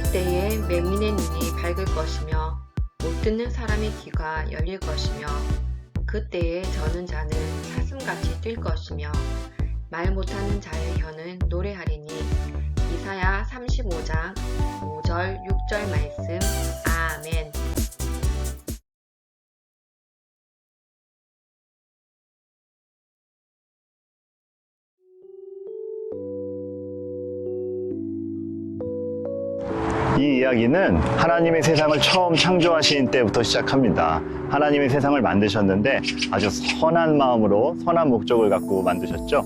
그때에 맹인의 눈이 밝을 것이며 못 듣는 사람의 귀가 열릴 것이며 그때에 저는 자는 사슴같이 뛸 것이며 말 못하는 자의 혀는 노래하리니. 이사야 35장 5절 6절 말씀. 아멘. 이 이야기는 하나님이 세상을 처음 창조하신 때부터 시작합니다. 하나님이 세상을 만드셨는데 아주 선한 마음으로 선한 목적을 갖고 만드셨죠.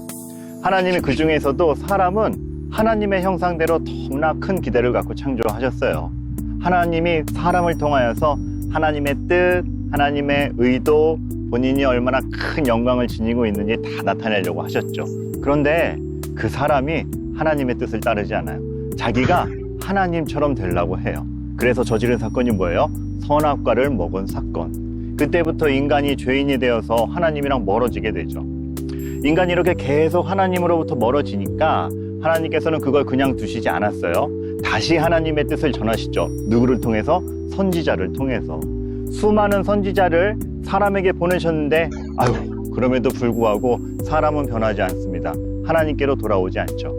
하나님이 그 중에서도 사람은 하나님의 형상대로 너무나 큰 기대를 갖고 창조하셨어요. 하나님이 사람을 통하여서 하나님의 뜻, 하나님의 의도, 본인이 얼마나 큰 영광을 지니고 있는지 다 나타내려고 하셨죠. 그런데 그 사람이 하나님의 뜻을 따르지 않아요. 자기가 하나님처럼 되려고 해요. 그래서 저지른 사건이 뭐예요? 선악과를 먹은 사건. 그때부터 인간이 죄인이 되어서 하나님이랑 멀어지게 되죠. 인간이 이렇게 계속 하나님으로부터 멀어지니까 하나님께서는 그걸 그냥 두시지 않았어요. 다시 하나님의 뜻을 전하시죠. 누구를 통해서? 선지자를 통해서. 수많은 선지자를 사람에게 보내셨는데 그럼에도 불구하고 사람은 변하지 않습니다. 하나님께로 돌아오지 않죠.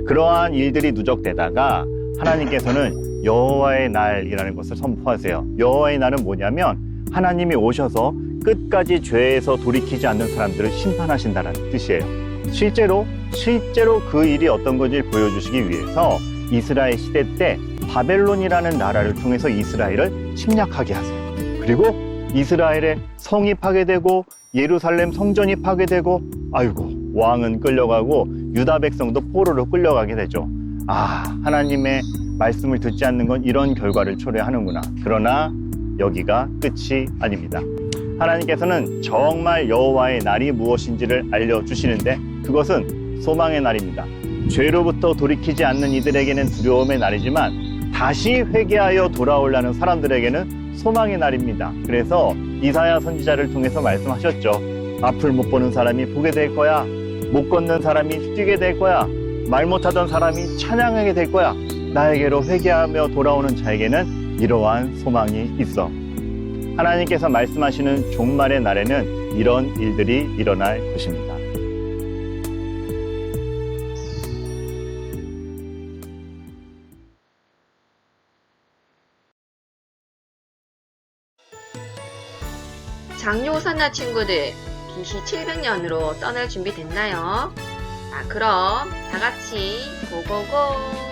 그러한 일들이 누적되다가 하나님께서는 여호와의 날이라는 것을 선포하세요. 여호와의 날은 뭐냐면 하나님이 오셔서 끝까지 죄에서 돌이키지 않는 사람들을 심판하신다는 뜻이에요. 실제로 그 일이 어떤 건지 보여주시기 위해서 이스라엘 시대 때 바벨론이라는 나라를 통해서 이스라엘을 침략하게 하세요. 그리고 이스라엘의 성이 파괴되고 예루살렘 성전이 파괴되고 왕은 끌려가고 유다 백성도 포로로 끌려가게 되죠. 하나님의 말씀을 듣지 않는 건 이런 결과를 초래하는구나. 그러나 여기가 끝이 아닙니다. 하나님께서는 정말 여호와의 날이 무엇인지를 알려주시는데 그것은 소망의 날입니다. 죄로부터 돌이키지 않는 이들에게는 두려움의 날이지만 다시 회개하여 돌아오려는 사람들에게는 소망의 날입니다. 그래서 이사야 선지자를 통해서 말씀하셨죠. 앞을 못 보는 사람이 보게 될 거야. 못 걷는 사람이 뛰게 될 거야. 말 못하던 사람이 찬양하게 될 거야. 나에게로 회개하며 돌아오는 자에게는 이러한 소망이 있어. 하나님께서 말씀하시는 종말의 날에는 이런 일들이 일어날 것입니다. 장요 호산나 친구들, BC 700년으로 떠날 준비 됐나요? 그럼 다 같이 고고고!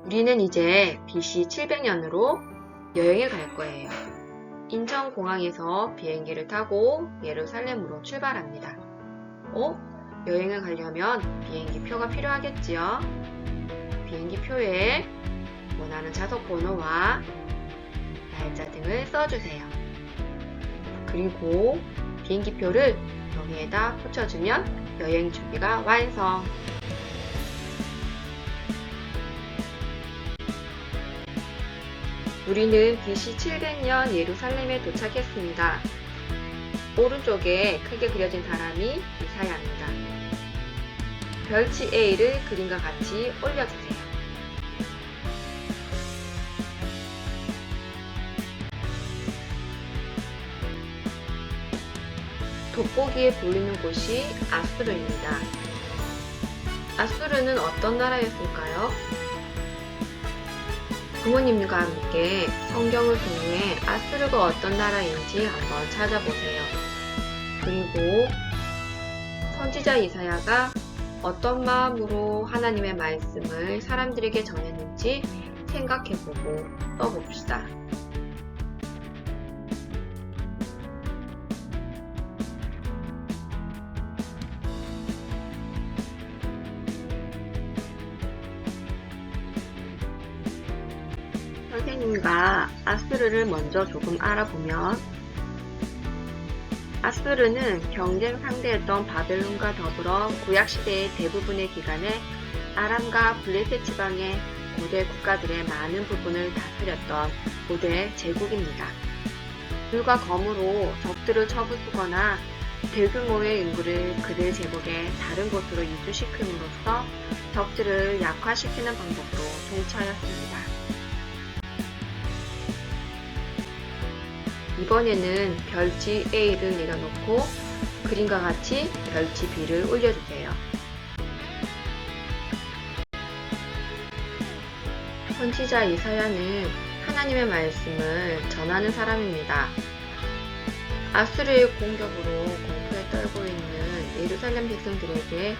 우리는 이제 BC 700년으로 여행을 갈 거예요. 인천공항에서 비행기를 타고 예루살렘으로 출발합니다. 여행을 가려면 비행기 표가 필요하겠지요? 비행기 표에 원하는 좌석 번호와 날짜 등을 써주세요. 그리고 비행기 표를 여기에다 붙여주면 여행 준비가 완성! 우리는 BC 700년 예루살렘에 도착했습니다. 오른쪽에 크게 그려진 사람이 이사야입니다. 별치 A를 그림과 같이 올려주세요. 돋보기에 보이는 곳이 아수르입니다. 아수르는 어떤 나라였을까요? 부모님과 함께 성경을 통해 아수르가 어떤 나라인지 한번 찾아보세요. 그리고 선지자 이사야가 어떤 마음으로 하나님의 말씀을 사람들에게 전했는지 생각해보고 써봅시다. 선생님과 아수르를 먼저 조금 알아보면 아수르는 경쟁 상대였던 바벨론과 더불어 구약시대의 대부분의 기간에 아람과 블레셋 지방의 고대 국가들의 많은 부분을 다스렸던 고대 제국입니다. 불과 검으로 적들을 쳐부수거나 대규모의 인구를 그들 제국의 다른 곳으로 이주시킴으로써 덕지를 약화시키는 방법도 동처하였습니다. 이번에는 별지 A를 내려놓고 그림과 같이 별지 B를 올려주세요. 선지자 이사야는 하나님의 말씀을 전하는 사람입니다. 아수르의 공격으로 공포에 떨고 있는 예루살렘 백성들에게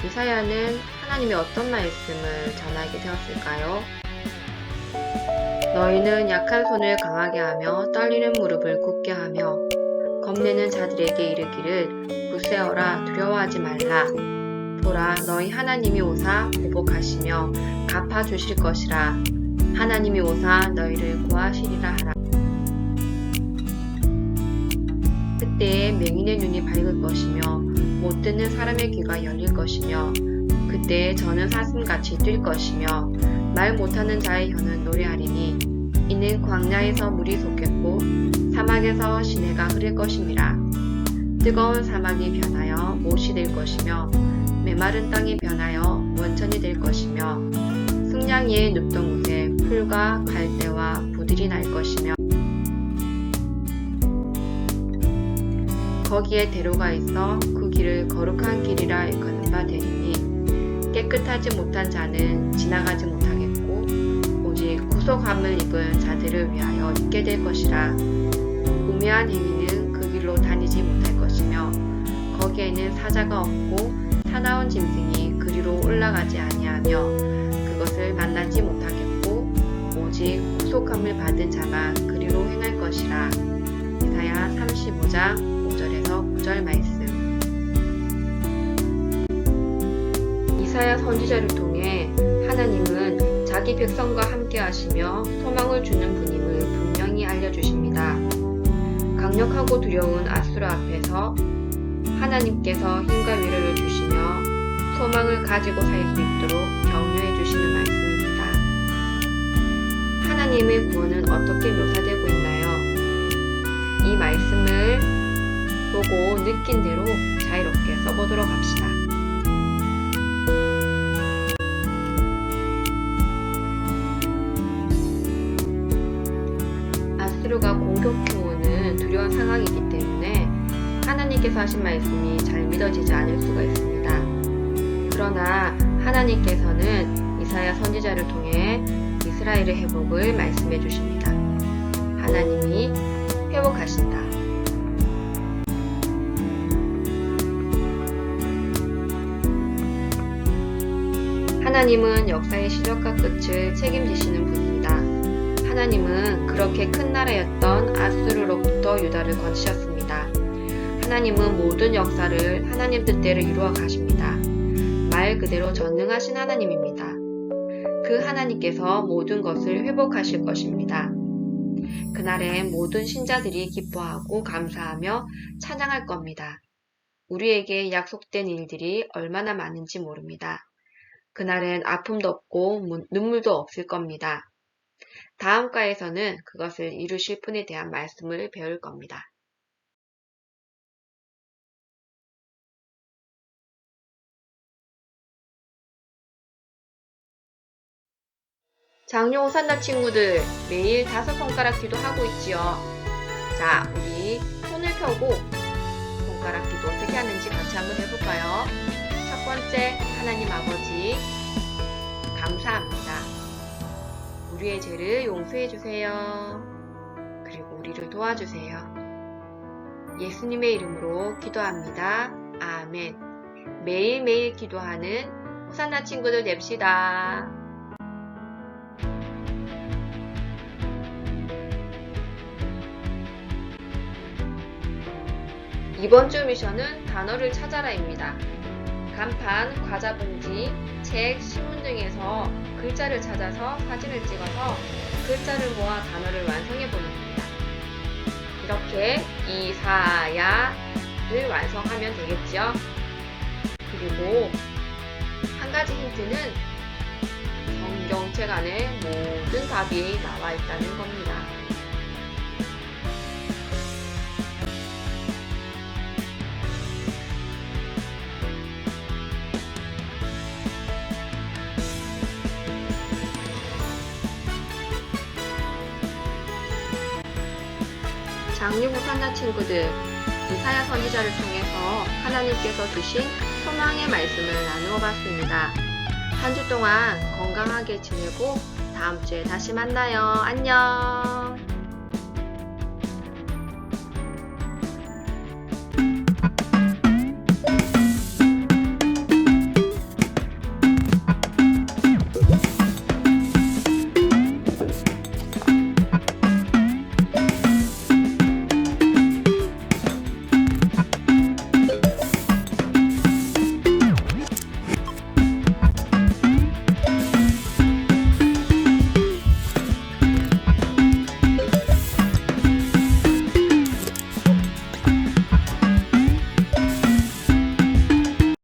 이사야는 하나님의 어떤 말씀을 전하게 되었을까요? 너희는 약한 손을 강하게 하며 떨리는 무릎을 굳게 하며 겁내는 자들에게 이르기를 굳세어라 두려워하지 말라. 보라 너희 하나님이 오사 보복하시며 갚아주실 것이라. 하나님이 오사 너희를 구하시리라 하라. 그때에 맹인의 눈이 밝을 것이며 못 듣는 사람의 귀가 열릴 것이며 그때에 저는 사슴같이 뛸 것이며 말 못하는 자의 혀는 노래하리니 이는 광야에서 물이 솟겠고 사막에서 시내가 흐를 것임이라. 뜨거운 사막이 변하여 못이 될 것이며 메마른 땅이 변하여 원천이 될 것이며 승냥이의 눕던 곳에 풀과 갈대와 부들이 날 것이며 거기에 대로가 있어 그 길을 거룩한 길이라 일컫는 바 되리니 깨끗하지 못한 자는 지나가지 못하겠고 오직 구속함을 입은 자들을 위하여 있게 될 것이라. 우매한 행위는 그 길로 다니지 못할 것이며 거기에는 사자가 없고 사나운 짐승이 그리로 올라가지 아니하며 그것을 만나지 못하겠고 오직 구속함을 받은 자가 그리로 행할 것이라. 이사야 35장 5절에서 9절 말씀. 이사야 선지자를 통해 하나님은 자기 백성과 함께 하시며 소망을 주는 분임을 분명히 알려주십니다. 강력하고 두려운 아수르 앞에서 하나님께서 힘과 위로를 주시며 소망을 가지고 살 수 있도록 격려해 주시는 말씀입니다. 하나님의 구원은 어떻게 묘사되고 있나요? 이 말씀을 보고 느낀 대로 자유롭게 써보도록 합시다. 아수르가 공격해오는 두려운 상황이기 때문에 하나님께서 하신 말씀이 잘 믿어지지 않을 수가 있습니다. 그러나 하나님께서는 이사야 선지자를 통해 이스라엘의 회복을 말씀해 주십니다. 하나님이 회복하신다. 하나님은 역사의 시작과 끝을 책임지시는 분입니다. 하나님은 그렇게 큰 나라였던 아수르로부터 유다를 건지셨습니다. 하나님은 모든 역사를 하나님 뜻대로 이루어 가십니다. 말 그대로 전능하신 하나님입니다. 그 하나님께서 모든 것을 회복하실 것입니다. 그날엔 모든 신자들이 기뻐하고 감사하며 찬양할 겁니다. 우리에게 약속된 일들이 얼마나 많은지 모릅니다. 그날엔 아픔도 없고 눈물도 없을 겁니다. 다음 과에서는 그것을 이루실 분에 대한 말씀을 배울 겁니다. 장요 호산나 친구들, 매일 5손가락 기도하고 있지요. 자, 우리 손을 펴고 손가락 기도 어떻게 하는지 같이 한번 해볼까요? 첫 번째, 하나님 아버지 감사합니다. 우리의 죄를 용서해 주세요. 그리고 우리를 도와주세요. 예수님의 이름으로 기도합니다. 아멘. 매일매일 기도하는 호산나 친구들 됩시다. 이번 주 미션은 단어를 찾아라입니다. 간판, 과자봉지, 책, 신문 등에서 글자를 찾아서 사진을 찍어서 글자를 모아 단어를 완성해 보는 겁니다. 이렇게 이사야를 완성하면 되겠죠. 그리고 한 가지 힌트는 성경책 안에 모든 답이 나와 있다는 겁니다. 장류 부산자 친구들, 이사야 선지자를 통해서 하나님께서 주신 소망의 말씀을 나누어 봤습니다. 한 주 동안 건강하게 지내고 다음 주에 다시 만나요. 안녕.